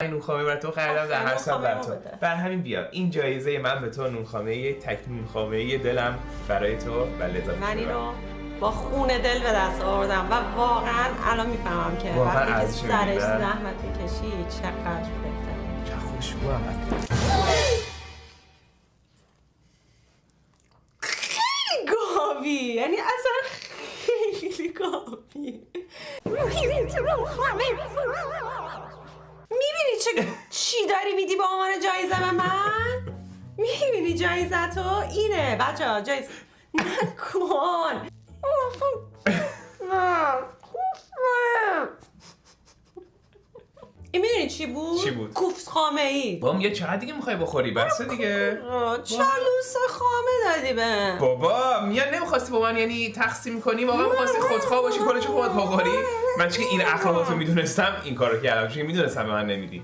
این نونخامه برای تو خریدم در هر سال برای تو. بر همین بیا این جایزه من به تو نونخامه تک نونخامه دلم برای تو و لذت من اینو با خون دل به دست آوردم و واقعا الان میفهمم که وقتی که سرش زحمت کشید چقدر بهتره. چه خوشبو هم هست. خیلی گاوی، یعنی اصلا خیلی گاوی. میبینی چی داری میدی به عنوان جایزه به من؟ میبینی جایزتو؟ اینه بچه ها جایزه نکن. این میدونی چی بود؟ چی بود؟ کوفت خامه ای. بابا یه چقدر دیگه میخوای بخوری؟ بسه دیگه. چالوس خامه دادی به بابا میاد نمیخواستی با من یعنی تقسیم کنی، واقعا میخواستی خودخواه باشی کلش خودت بخوری. من چون این اخلاقاتو میدونستم این کارو کردم، چون میدونستم به من نمیدی.